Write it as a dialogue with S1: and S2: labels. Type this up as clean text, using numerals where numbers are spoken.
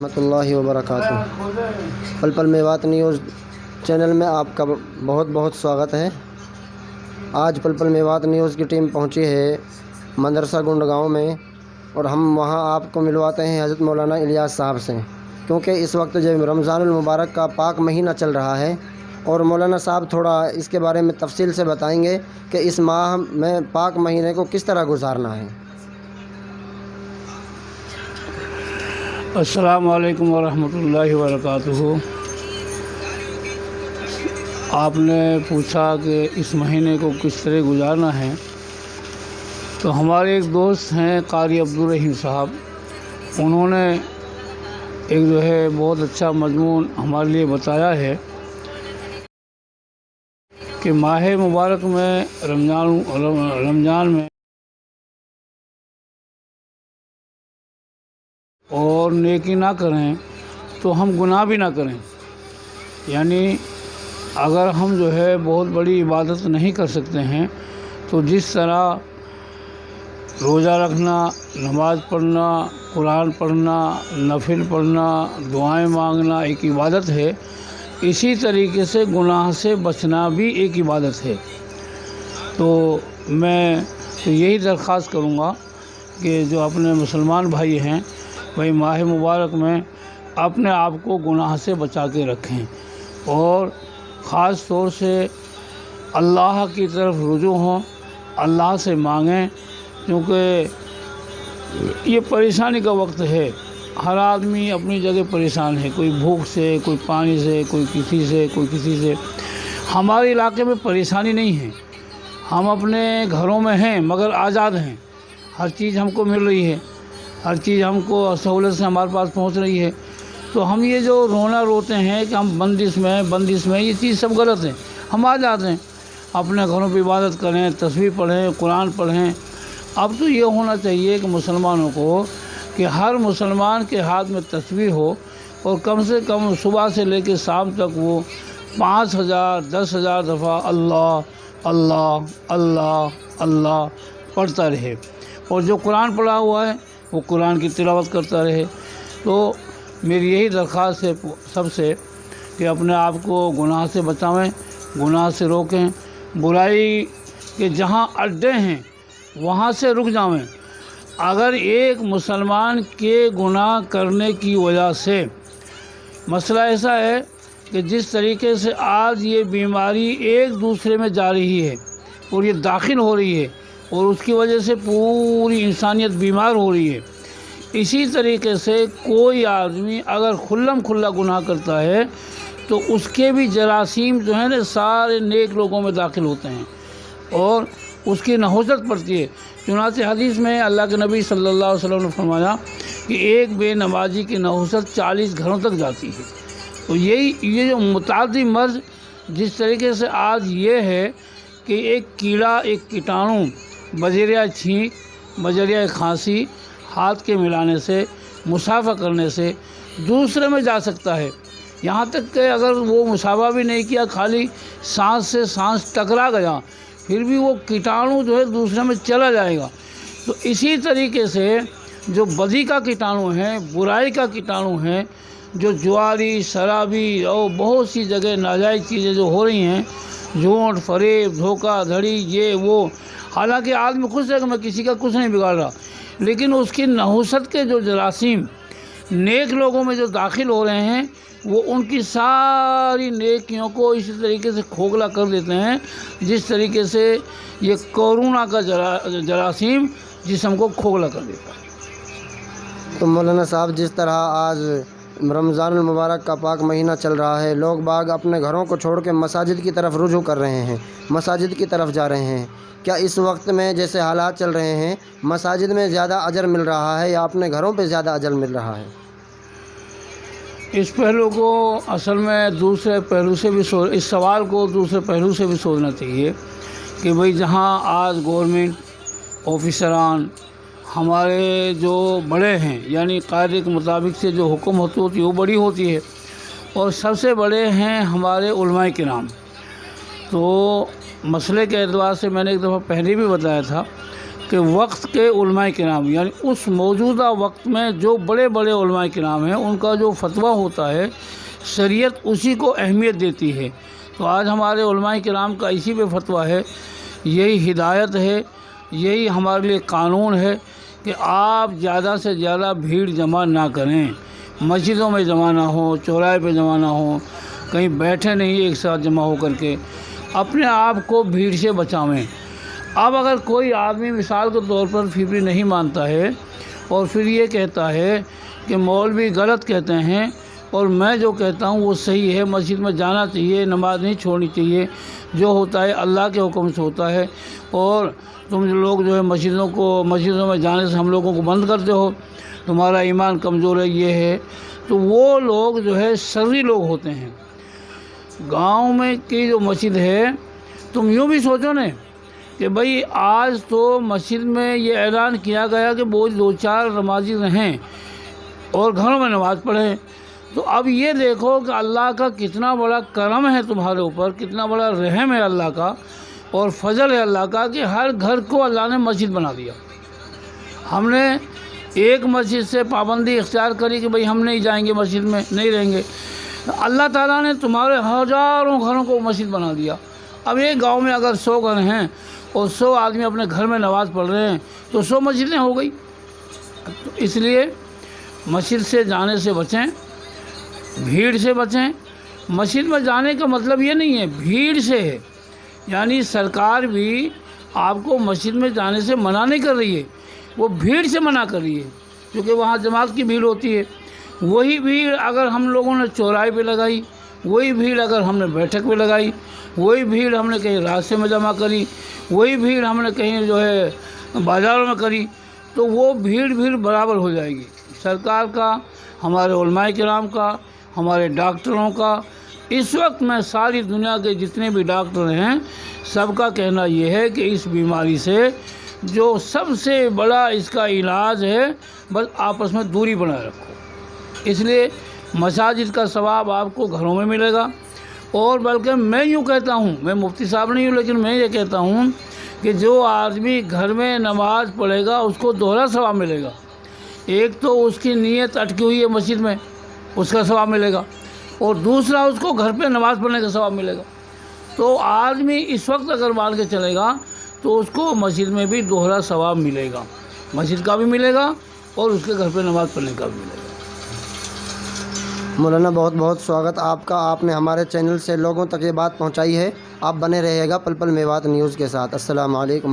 S1: رحمۃ اللہ وبرکاتہ۔ پل پل Mewat news channel میں آپ کا بہت بہت سواگت ہے۔ آج پل پل میوات نیوز کی ٹیم پہنچی ہے مدرسہ گنڈ گاؤں میں، اور ہم وہاں آپ کو ملواتے ہیں حضرت مولانا الیاس صاحب سے، کیونکہ اس وقت جو رمضان المبارک کا پاک مہینہ چل رہا ہے، اور مولانا صاحب تھوڑا اس کے بارے میں تفصیل سے بتائیں گے کہ اس ماہ میں پاک مہینے کو کس طرح گزارنا ہے۔
S2: السلام علیکم ورحمۃ اللہ وبرکاتہ۔ آپ نے پوچھا کہ اس مہینے کو کس طرح گزارنا ہے، تو ہمارے ایک دوست ہیں قاری عبدالرحیم صاحب، انہوں نے ایک بہت اچھا مضمون ہمارے لیے بتایا ہے کہ ماہ مبارک میں رمضان میں اور نیکی نہ کریں تو ہم گناہ بھی نہ کریں، یعنی اگر ہم بہت بڑی عبادت نہیں کر سکتے ہیں تو جس طرح روزہ رکھنا، نماز پڑھنا، قرآن پڑھنا، نفل پڑھنا، دعائیں مانگنا ایک عبادت ہے، اسی طریقے سے گناہ سے بچنا بھی ایک عبادت ہے۔ تو میں یہی درخواست کروں گا کہ جو اپنے مسلمان بھائی ہیں، بھائی ماہ مبارک میں اپنے آپ کو گناہ سے بچا کے رکھیں، اور خاص طور سے اللہ کی طرف رجوع ہوں، اللہ سے مانگیں، کیونکہ یہ پریشانی کا وقت ہے۔ ہر آدمی اپنی جگہ پریشان ہے، کوئی بھوک سے، کوئی پانی سے، کوئی کسی سے۔ ہمارے علاقے میں پریشانی نہیں ہے، ہم اپنے گھروں میں ہیں مگر آزاد ہیں، ہر چیز ہم کو مل رہی ہے، ہر چیز ہم کو سہولت سے ہمارے پاس پہنچ رہی ہے۔ تو ہم یہ جو روتے ہیں کہ ہم بندش میں، یہ چیز سب غلط ہے۔ ہم آزاد ہیں، اپنے گھروں پہ عبادت کریں، تسبیح پڑھیں، قرآن پڑھیں۔ اب تو یہ ہونا چاہیے کہ مسلمانوں کو کہ ہر مسلمان کے ہاتھ میں تسبیح ہو، اور کم سے کم صبح سے لے کے شام تک وہ 5000 10,000 دفعہ اللہ اللہ اللہ اللہ پڑھتا رہے، اور جو قرآن پڑھا ہوا ہے وہ قرآن کی تلاوت کرتا رہے۔ تو میری یہی درخواست ہے سب سے کہ اپنے آپ کو گناہ سے بچائیں، گناہ سے روکیں، برائی کے جہاں اڈے ہیں وہاں سے رک جائیں۔ اگر ایک مسلمان کے گناہ کرنے کی وجہ سے مسئلہ ایسا ہے کہ جس طریقے سے آج یہ بیماری ایک دوسرے میں جا رہی ہے اور یہ داخل ہو رہی ہے، اور اس کی وجہ سے پوری انسانیت بیمار ہو رہی ہے، اسی طریقے سے کوئی آدمی اگر کھلا گناہ کرتا ہے تو اس کے بھی جراثیم نا سارے نیک لوگوں میں داخل ہوتے ہیں، اور اس کی نحوست پڑتی ہے۔ چنانچہ حدیث میں اللہ کے نبی صلی اللہ علیہ وسلم نے فرمایا کہ ایک بے نمازی کی نحوست 40 گھروں تک جاتی ہے۔ تو یہ جو متعدی مرض جس طریقے سے آج یہ ہے کہ ایک کیڑا، ایک کیٹانو بذریعہ چھینک، بذریعہ کھانسی، ہاتھ کے ملانے سے، مصافحہ کرنے سے دوسرے میں جا سکتا ہے، یہاں تک کہ اگر وہ مصافحہ بھی نہیں کیا، خالی سانس سے سانس ٹکرا گیا، پھر بھی وہ کیٹانو دوسرے میں چلا جائے گا۔ تو اسی طریقے سے جو بدی کا کیٹانو ہے، برائی کا کیٹانو ہے، جو جواری، شرابی اور بہت سی جگہ ناجائز چیزیں جو ہو رہی ہیں، جھوٹ، فریب، دھوکہ دھڑی، یہ وہ، حالانکہ آدمی خوش ہے کہ میں کسی کا کچھ نہیں بگاڑ رہا، لیکن اس کی نحوست کے جو جراثیم نیک لوگوں میں جو داخل ہو رہے ہیں، وہ ان کی ساری نیکیوں کو اسی طریقے سے کھوکھلا کر دیتے ہیں جس طریقے سے یہ کورونا کا جراثیم جسم کو کھوکھلا کر دیتا ہے۔
S1: تو مولانا صاحب، جس طرح آج رمضان المبارک کا پاک مہینہ چل رہا ہے، لوگ باغ اپنے گھروں کو چھوڑ کے مساجد کی طرف رجوع کر رہے ہیں، مساجد کی طرف جا رہے ہیں، کیا اس وقت میں جیسے حالات چل رہے ہیں مساجد میں زیادہ اجر مل رہا ہے یا اپنے گھروں پہ زیادہ اجر مل رہا ہے؟
S2: اس پہلو کو اصل میں دوسرے پہلو سے بھی اس سوال کو دوسرے پہلو سے بھی سوچنا چاہیے کہ بھئی جہاں آج گورنمنٹ آفیسران ہمارے جو بڑے ہیں، یعنی قاعدے کے مطابق سے جو حکم ہوتی ہے وہ بڑی ہوتی ہے، اور سب سے بڑے ہیں ہمارے علماء کرام۔ تو مسئلے کے اعتبار سے میں نے ایک دفعہ پہلے بھی بتایا تھا کہ کہ وقت کے علماء کرام، یعنی اس موجودہ وقت میں جو بڑے بڑے علماء کرام ہیں ان کا جو فتویٰ ہوتا ہے شریعت اسی کو اہمیت دیتی ہے۔ تو آج ہمارے علماء کرام کا اسی پہ فتویٰ ہے، یہی ہدایت ہے، یہی ہمارے لیے قانون ہے کہ آپ زیادہ سے زیادہ بھیڑ جمع نہ کریں، مسجدوں میں جمع نہ ہوں، چوراہے پہ جمع نہ ہوں، کہیں بیٹھے نہیں ایک ساتھ جمع ہو کر کے، اپنے آپ کو بھیڑ سے بچاویں۔ اب اگر کوئی آدمی مثال کے طور پر فیبری نہیں مانتا ہے اور پھر یہ کہتا ہے کہ مولوی غلط کہتے ہیں اور میں جو کہتا ہوں وہ صحیح ہے، مسجد میں جانا چاہیے، نماز نہیں چھوڑنی چاہیے، جو ہوتا ہے اللہ کے حکم سے ہوتا ہے، اور تم لوگ جو ہے مسجدوں میں جانے سے ہم لوگوں کو بند کرتے ہو، تمہارا ایمان کمزور ہے، یہ ہے، تو وہ لوگ جو ہے شرری لوگ ہوتے ہیں۔ گاؤں میں کی جو مسجد ہے، تم یوں بھی سوچو نا کہ بھئی آج تو مسجد میں یہ اعلان کیا گیا کہ وہ 2-4 نمازی رہیں اور گھروں میں نماز پڑھیں، تو اب یہ دیکھو کہ اللہ کا کتنا بڑا کرم ہے تمہارے اوپر، کتنا بڑا رحم ہے اللہ کا اور فضل ہے اللہ کا کہ ہر گھر کو اللہ نے مسجد بنا دیا۔ ہم نے ایک مسجد سے پابندی اختیار کری کہ بھئی ہم نہیں جائیں گے مسجد میں، نہیں رہیں گے، اللہ تعالیٰ نے تمہارے ہزاروں گھروں کو مسجد بنا دیا۔ اب ایک گاؤں میں اگر 100 گھر ہیں اور 100 آدمی اپنے گھر میں نماز پڑھ رہے ہیں تو 100 مسجدیں ہو گئی۔ تو اس لیے مسجد سے جانے سے بچیں، بھیڑ سے بچیں۔ مسجد میں جانے کا مطلب یہ نہیں ہے بھیڑ سے ہے، یعنی سرکار بھی آپ کو مسجد میں جانے سے منع نہیں کر رہی ہے، وہ بھیڑ سے منع کر رہی ہے، کیونکہ وہاں جماعت کی بھیڑ ہوتی ہے۔ وہی بھیڑ اگر ہم لوگوں نے چوراہے پہ لگائی، وہی بھیڑ اگر ہم نے بیٹھک پہ لگائی، وہی بھیڑ ہم نے کہیں راستے میں جمع کری، وہی بھیڑ ہم نے کہیں جو ہے بازاروں میں کری، تو وہ بھیڑ برابر ہو جائے گی۔ سرکار کا، ہمارے علماء کرام کا، ہمارے ڈاکٹروں کا، اس وقت میں ساری دنیا کے جتنے بھی ڈاکٹر ہیں سب کا کہنا یہ ہے کہ اس بیماری سے جو سب سے بڑا اس کا علاج ہے بس آپس میں دوری بنائے رکھو۔ اس لیے مساجد کا ثواب آپ کو گھروں میں ملے گا، اور بلکہ میں یوں کہتا ہوں، میں مفتی صاحب نہیں ہوں لیکن میں یہ کہتا ہوں کہ جو آدمی گھر میں نماز پڑھے گا اس کو دوہرا ثواب ملے گا۔ ایک تو اس کی نیت اٹکی ہوئی ہے مسجد میں، اس کا ثواب ملے گا، اور دوسرا اس کو گھر پہ نماز پڑھنے کا ثواب ملے گا۔ تو آدمی اس وقت اگر مان کے چلے گا تو اس کو مسجد میں بھی دوہرا ثواب ملے گا، مسجد کا بھی ملے گا اور اس کے گھر پہ نماز پڑھنے کا بھی ملے گا۔
S1: مولانا بہت بہت سواگت آپ کا، آپ نے ہمارے چینل سے لوگوں تک یہ بات پہنچائی ہے۔ آپ بنے رہیے گا پل پل میوات نیوز کے ساتھ۔ السلام علیکم۔